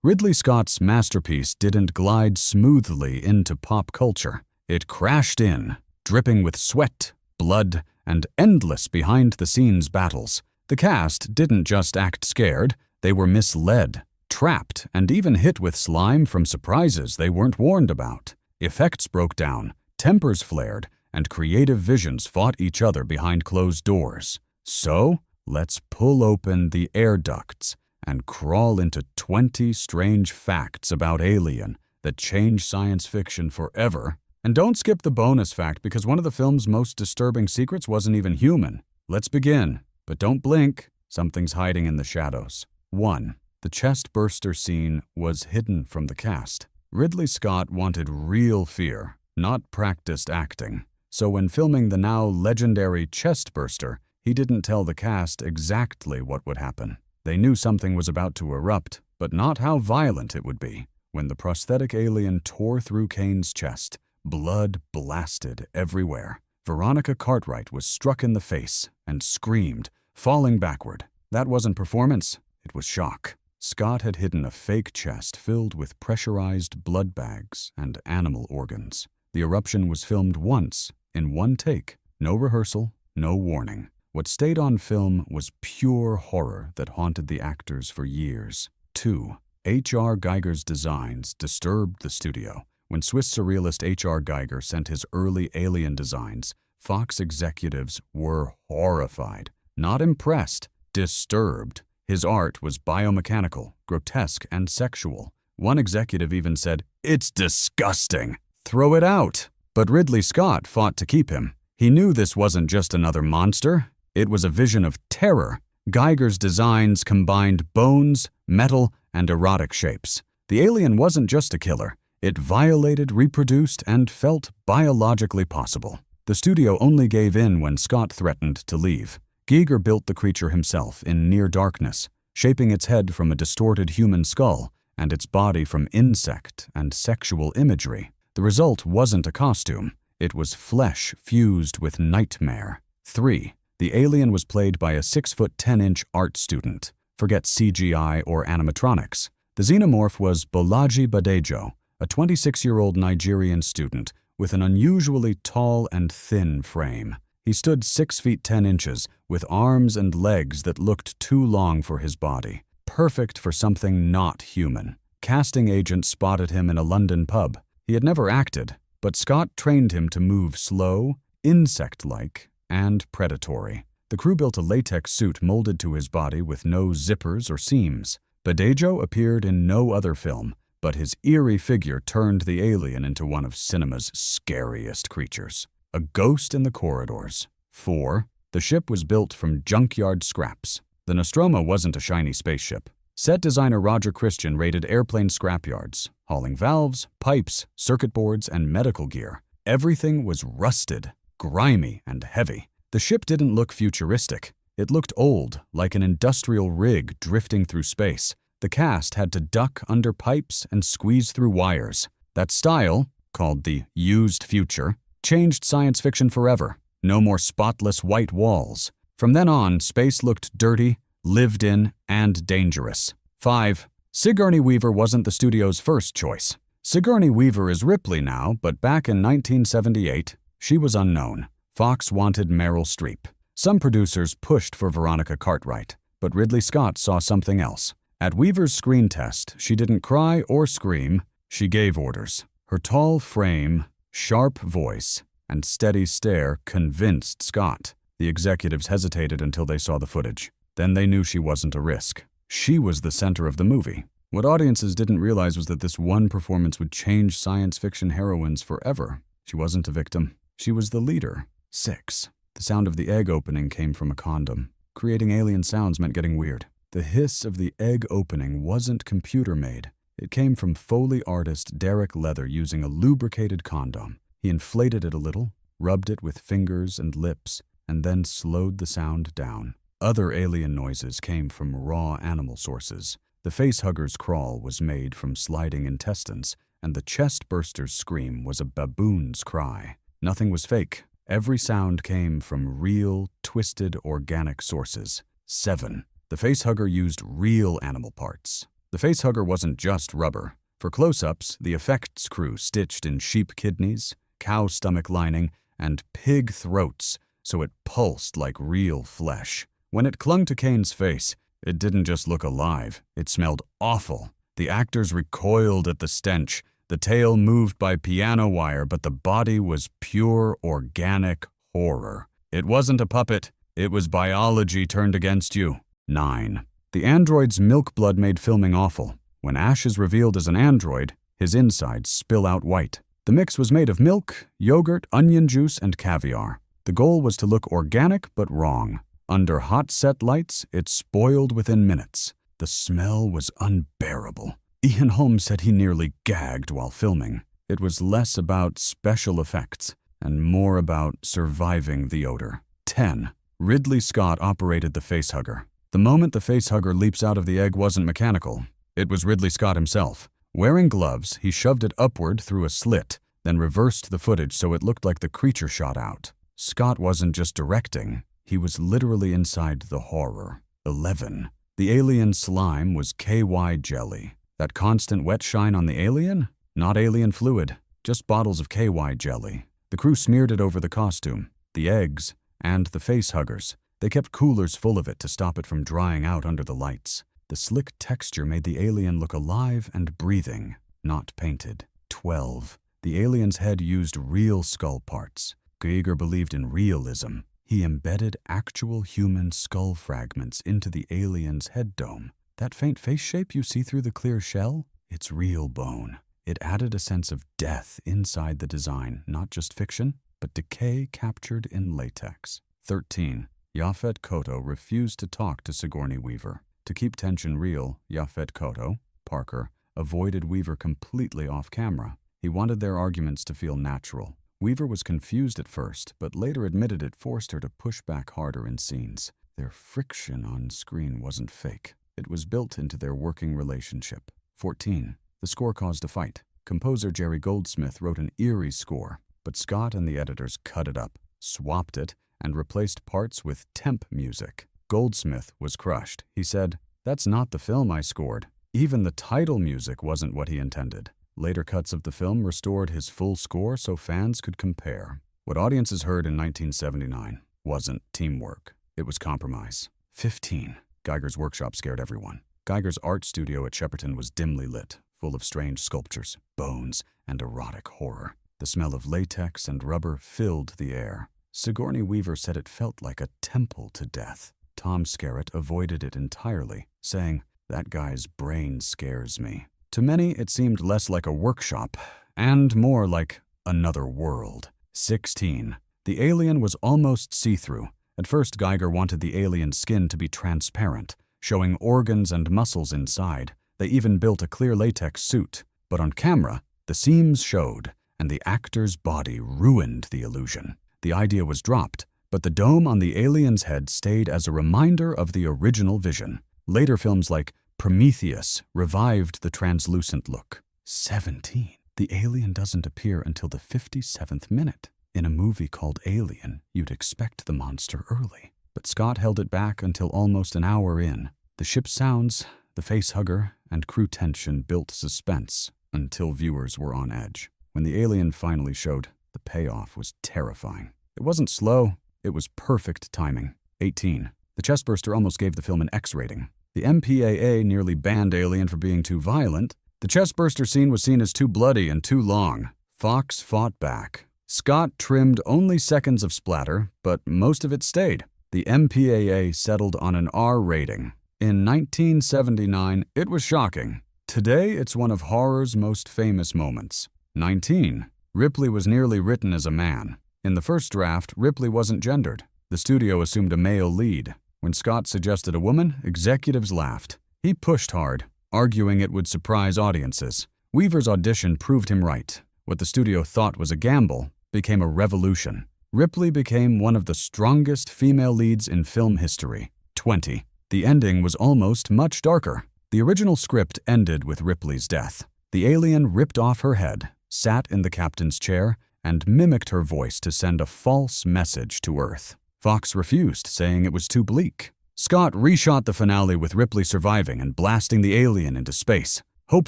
Ridley Scott's masterpiece didn't glide smoothly into pop culture. It crashed in, dripping with sweat, blood, and endless behind-the-scenes battles. The cast didn't just act scared, they were misled, trapped, and even hit with slime from surprises they weren't warned about. Effects broke down, tempers flared, and creative visions fought each other behind closed doors. So, let's pull open the air ducts and crawl into 20 strange facts about Alien that change science fiction forever. And don't skip the bonus fact, because one of the film's most disturbing secrets wasn't even human. Let's begin, but don't blink. Something's hiding in the shadows. 1. The chest burster scene was hidden from the cast. Ridley Scott wanted real fear, not practiced acting. So when filming the now legendary chest burster, he didn't tell the cast exactly what would happen. They knew something was about to erupt, but not how violent it would be. When the prosthetic alien tore through Kane's chest, blood blasted everywhere. Veronica Cartwright was struck in the face and screamed, falling backward. That wasn't performance, it was shock. Scott had hidden a fake chest filled with pressurized blood bags and animal organs. The eruption was filmed once, in one take. No rehearsal, no warning. What stayed on film was pure horror that haunted the actors for years. 2. H.R. Giger's designs disturbed the studio. When Swiss surrealist H.R. Giger sent his early Alien designs, Fox executives were horrified. Not impressed, disturbed. His art was biomechanical, grotesque, and sexual. One executive even said, "It's disgusting. Throw it out." But Ridley Scott fought to keep him. He knew this wasn't just another monster. It was a vision of terror. Giger's designs combined bones, metal, and erotic shapes. The alien wasn't just a killer. It violated, reproduced, and felt biologically possible. The studio only gave in when Scott threatened to leave. Giger built the creature himself in near darkness, shaping its head from a distorted human skull and its body from insect and sexual imagery. The result wasn't a costume. It was flesh fused with nightmare. 3. The alien was played by a 6'10" art student. Forget CGI or animatronics. The xenomorph was Bolaji Badejo, a 26-year-old Nigerian student with an unusually tall and thin frame. He stood 6 feet 10 inches, with arms and legs that looked too long for his body. Perfect for something not human. Casting agents spotted him in a London pub. He had never acted, but Scott trained him to move slow, insect-like, and predatory. The crew built a latex suit molded to his body with no zippers or seams. Badejo appeared in no other film, but his eerie figure turned the alien into one of cinema's scariest creatures. A ghost in the corridors. 4. The ship was built from junkyard scraps. The Nostromo wasn't a shiny spaceship. Set designer Roger Christian raided airplane scrapyards, hauling valves, pipes, circuit boards, and medical gear. Everything was rusted, grimy, and heavy. The ship didn't look futuristic. It looked old, like an industrial rig drifting through space. The cast had to duck under pipes and squeeze through wires. That style, called the used future, changed science fiction forever. No more spotless white walls. From then on, space looked dirty, lived in, and dangerous. 5. Sigourney Weaver wasn't the studio's first choice. Sigourney Weaver is Ripley now, but back in 1978, she was unknown. Fox wanted Meryl Streep. Some producers pushed for Veronica Cartwright, but Ridley Scott saw something else. At Weaver's screen test, she didn't cry or scream. She gave orders. Her tall frame, sharp voice, and steady stare convinced Scott. The executives hesitated until they saw the footage. Then they knew she wasn't a risk. She was the center of the movie. What audiences didn't realize was that this one performance would change science fiction heroines forever. She wasn't a victim. She was the leader. 6. The sound of the egg opening came from a condom. Creating alien sounds meant getting weird. The hiss of the egg opening wasn't computer-made. It came from Foley artist Derek Leather using a lubricated condom. He inflated it a little, rubbed it with fingers and lips, and then slowed the sound down. Other alien noises came from raw animal sources. The facehugger's crawl was made from sliding intestines, and the chest-burster's scream was a baboon's cry. Nothing was fake. Every sound came from real, twisted, organic sources. 7. The facehugger used real animal parts. The facehugger wasn't just rubber. For close-ups, the effects crew stitched in sheep kidneys, cow stomach lining, and pig throats so it pulsed like real flesh. When it clung to Kane's face, it didn't just look alive, it smelled awful. The actors recoiled at the stench. The tail moved by piano wire, but the body was pure organic horror. It wasn't a puppet, it was biology turned against you. 9. The android's milk blood made filming awful. When Ash is revealed as an android, his insides spill out white. The mix was made of milk, yogurt, onion juice, and caviar. The goal was to look organic but wrong. Under hot set lights, it spoiled within minutes. The smell was unbearable. Ian Holmes said he nearly gagged while filming. It was less about special effects and more about surviving the odor. 10. Ridley Scott operated the facehugger. The moment the facehugger leaps out of the egg wasn't mechanical. It was Ridley Scott himself. Wearing gloves, he shoved it upward through a slit, then reversed the footage so it looked like the creature shot out. Scott wasn't just directing, he was literally inside the horror. 11. The alien slime was KY jelly. That constant wet shine on the alien? Not alien fluid, just bottles of KY jelly. The crew smeared it over the costume, the eggs, and the facehuggers. They kept coolers full of it to stop it from drying out under the lights. The slick texture made the alien look alive and breathing, not painted. 12. The alien's head used real skull parts. Giger believed in realism. He embedded actual human skull fragments into the alien's head dome. That faint face shape you see through the clear shell? It's real bone. It added a sense of death inside the design, not just fiction, but decay captured in latex. 13. Yaphet Kotto refused to talk to Sigourney Weaver. To keep tension real, Yaphet Kotto, Parker, avoided Weaver completely off camera. He wanted their arguments to feel natural. Weaver was confused at first, but later admitted it forced her to push back harder in scenes. Their friction on screen wasn't fake. It was built into their working relationship. 14. The score caused a fight. Composer Jerry Goldsmith wrote an eerie score, but Scott and the editors cut it up, swapped it, and replaced parts with temp music. Goldsmith was crushed. He said, "That's not the film I scored." Even the title music wasn't what he intended. Later cuts of the film restored his full score so fans could compare. What audiences heard in 1979 wasn't teamwork. It was compromise. 15. Giger's workshop scared everyone. Giger's art studio at Shepperton was dimly lit, full of strange sculptures, bones, and erotic horror. The smell of latex and rubber filled the air. Sigourney Weaver said it felt like a temple to death. Tom Skerritt avoided it entirely, saying, "That guy's brain scares me." To many, it seemed less like a workshop and more like another world. 16. The alien was almost see-through. At first, Giger wanted the alien's skin to be transparent, showing organs and muscles inside. They even built a clear latex suit. But on camera, the seams showed, and the actor's body ruined the illusion. The idea was dropped, but the dome on the alien's head stayed as a reminder of the original vision. Later films like Prometheus revived the translucent look. 17. The alien doesn't appear until the 57th minute. In a movie called Alien, you'd expect the monster early. But Scott held it back until almost an hour in. The ship's sounds, the facehugger, and crew tension built suspense until viewers were on edge. When the alien finally showed, the payoff was terrifying. It wasn't slow, it was perfect timing. 18. The chestburster almost gave the film an X rating. The MPAA nearly banned Alien for being too violent. The chestburster scene was seen as too bloody and too long. Fox fought back. Scott trimmed only seconds of splatter, but most of it stayed. The MPAA settled on an R rating. In 1979, it was shocking. Today, it's one of horror's most famous moments. 19. Ripley was nearly written as a man. In the first draft, Ripley wasn't gendered. The studio assumed a male lead. When Scott suggested a woman, executives laughed. He pushed hard, arguing it would surprise audiences. Weaver's audition proved him right. What the studio thought was a gamble became a revolution. Ripley became one of the strongest female leads in film history. 20. The ending was almost much darker. The original script ended with Ripley's death. The alien ripped off her head, sat in the captain's chair, and mimicked her voice to send a false message to Earth. Fox refused, saying it was too bleak. Scott reshot the finale with Ripley surviving and blasting the alien into space. Hope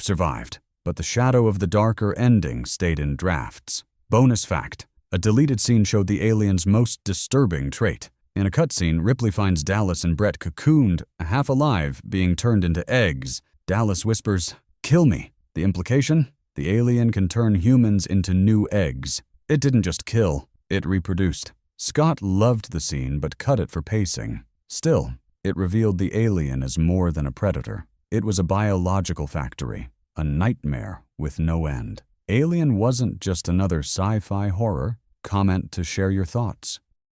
survived, but the shadow of the darker ending stayed in drafts. Bonus fact: a deleted scene showed the alien's most disturbing trait. In a cutscene, Ripley finds Dallas and Brett cocooned, half alive, being turned into eggs. Dallas whispers, "Kill me." The implication? The alien can turn humans into new eggs. It didn't just kill, it reproduced. Scott loved the scene but cut it for pacing. Still, it revealed the alien as more than a predator. It was a biological factory, a nightmare with no end. Alien wasn't just another sci-fi horror. Comment to share your thoughts.